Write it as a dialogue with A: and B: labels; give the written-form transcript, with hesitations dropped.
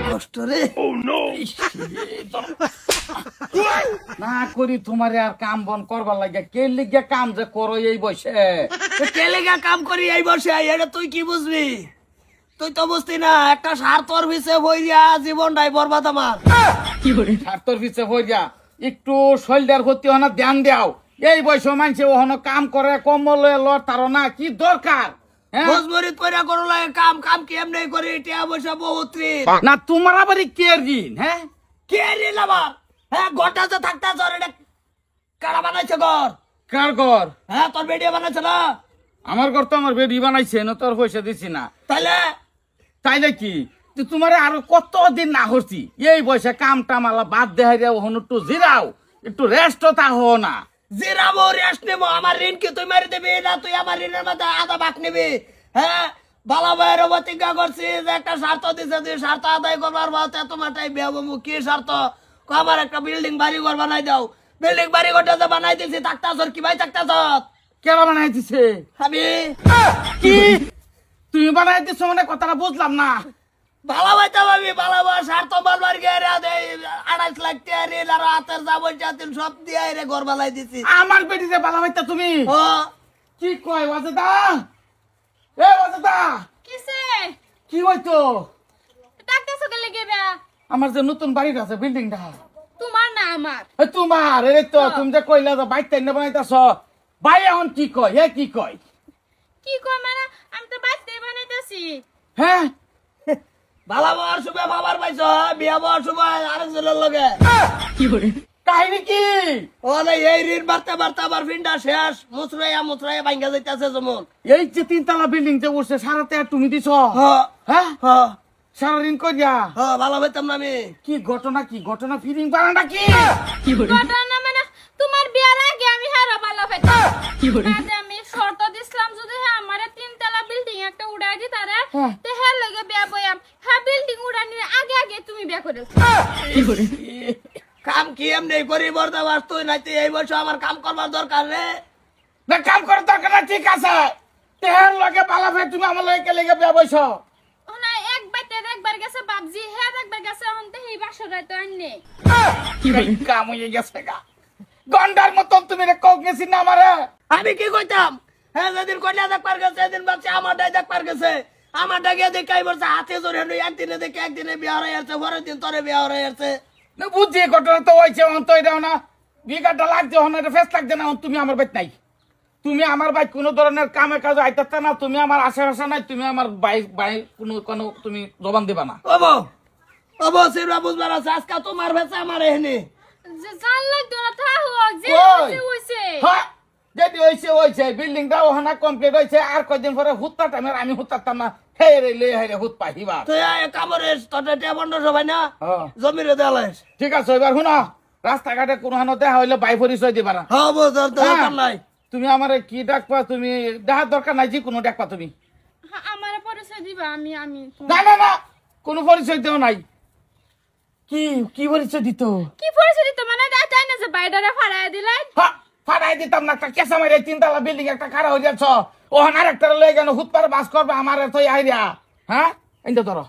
A: কষ্ট রে
B: না করি তোমার আর কাম বন করবার লাগে কে লিগে কাম যে করো এই বসে
A: কে লেগা কাম করি এই বসে এটা তুই কি বুঝবি তুই তো বুঝতি না একটা স্বার্থর পিছে বইয়া জীবনটাই বরবাদ আমার
B: স্বার্থর পিছে হইয়া একটু শৈলদার হতে হনা ধ্যান দাও এই বয়সে মানুষে ওহনো কাম করে কমলে তার না কি দরকার
A: মজবুরি কইরা করো লাগে কাম কাম কি এমনি করি টিয়া পয়সা বহুত ঋণ
B: না তোমার আবার কে ঋণ
A: কে ঋণ আবার ঘরটা যে থাকতে চর এটা কারা বানাইছে ঘর
B: কার ঘর
A: তোর বেডিয়া বানাইছে না
B: আমার ঘর তো আমার বেডি বানাইছে না তোর পয়সা দিছি না তাইলে কি তোমার আরো কতদিন না হচ্ছি এই বয়সে কাম টামালা বাদ দেহাই ওহন একটু জিরাও একটু রেস্টও তা হো না
A: জিরাবো রেস্ট নেবো আমার ঋণ কি তুই মারি দিবি না তুই আমার ঋণের মধ্যে আধা ভাগ নিবি বালা ভাইয়ের প্রতিজ্ঞা করছি যে একটা স্বার্থ দিছে তুই স্বার্থ আদায় করবার বাদ তোমারটাই বেবু কি স্বার্থ আমার একটা বিল্ডিং বাড়ি ঘর বানাই দাও বিল্ডিং বাড়ি ঘরটা যে বানাই দিছি থাকতাছ কি ভাই থাকতাছ
B: কেন বানাই দিছে
A: আমি
B: কি তুমি বানাই দিছো মানে কথাটা বুঝলাম না
A: ভালো ভাইতাম আমি ভালো স্বার্থ বালবার গিয়ে 28 লাখ টাকা ঋণ আর হাতের যাবতীয় সব দিয়ে রে ঘর বানাই দিছি
B: আমার বেটিতে ভালো ভাইতা তুমি কি কয় ওয়াজেদা ওয়াজেদা
C: কিসে
B: কি হইতো
C: ডাকতেছো কে লাগি বে
B: আমার যে নতুন বাড়িটা আছে বিল্ডিংটা
C: তোমার না আমার
B: তোমার এই তো তুমি যে কইলা যে বাইক টাইনে বানাইতাছ ভাই এখন কি কয় কি কয়
C: কি কয় মানে আমি তো বাইতে বানাইতাছি
A: ভালো বাবার শুভে বাবার পাইছ বিয়া বাবার শুভ আরেকজনের লগে
B: কাহিনী কি
A: এই ঋণ বাড়তে বাড়তে আবার ফিন্ডা শেষ মুচরাইয়া ভাঙ্গা যাইতেছে যেমন
B: এই যে 3 তলা বিল্ডিং যে উঠছে সারাতে তুমি দিছ সারা ঋণ করিয়া
A: ভালো হইতাম না আমি
B: কি ঘটনা ফিলিং বানাটা কি
C: ঘটনা মানে তোমার বিয়ার আগে আমি হারা ভালো পাইতাম আমি শর্ত দিছিলাম যদি আমারে 3 তলা বিল্ডিং একটা উড়াই দি তারে তে হের লগে বিয়া বয়াম বিল্ডিং উড়ানির আগে আগে তুমি বিয়া করেছ
A: কাম কি এমনি করি বর্দাবাস তুই নাই তুই এই বছর আমার কাম করবার দরকার রে
B: না কাম করার দরকার না ঠিক আছে তেহার লগে পালা ফে তুমি আমার লগে লেগে বিয়া বইছ
C: না একবার গেছে বাবজি একবার গেছে হন্তে এই বাসরায় তো আননে
B: কাম হয়ে গেছে গা গন্ডার মতন তুমি রে কও গেছি না আমারে
A: আমি কি কইতাম যেদিন কইলা দেখবার গেছে সেদিন বাচ্চা আমারটাই দেখবার গেছে আমারটা গিয়ে দেখাই বলছে হাতে জোরে একদিনে দেখে একদিনে বিয়া হয়ে যাচ্ছে পরের দিন তোরে বিয়া হয়ে যাচ্ছে
B: না বুঝছি ঘটনা তো হয়েছে তো এটাও না বিঘাটা লাগছে ফেস লাগছে না তুমি আমার বাইক নাই তুমি আমার বাইক কোনো ধরনের কামে কাজে আইতাতে না তুমি আমার আশেপাশে নাই তুমি আমার বাইক কোনো তুমি জবান দিবা না
A: সিরা বুঝবার আছে আজকে তোমার ভেসে আমার এখানে
C: জান লাগতো না থাকো যে হইছে
B: যেটি হয়েছে বিল্ডিংটা ওখানে কমপ্লিট হয়েছে আর কয়েকদিন পরে হুত্তা টাইমের আমি হুত্তারতাম না হে রে লে হে রে হুত পাহিবা
A: তুই কামরে তোটা বন্ধ সবাই না জমিরে দেলাইস
B: ঠিক আছে এবার শুনো রাস্তাঘাটে কোনো হানো দেখা হইলে বাই পরিচয় দিবা না
A: দরকার নাই
B: তুমি আমার কি ডাকবা তুমি দেখার দরকার নাই যে কোনো ডাকবা তুমি
C: আমার পরিচয় দিবা আমি
B: না কোনো পরিচয় দেও নাই কি পরিচয় দিত
C: মানে তাই না যে বাইডারে ফাড়ায় দিলাই
B: ফাড়াই দিতাম না একটা কেসা মারে 3 তলা বিল্ডিং একটা খাড়া হয়ে যাচ্ছ ওখানে আরেকটা লয়ে গেল হুত পারে বাস করবে আমার তো আইরিয়া ইন্দে ধরো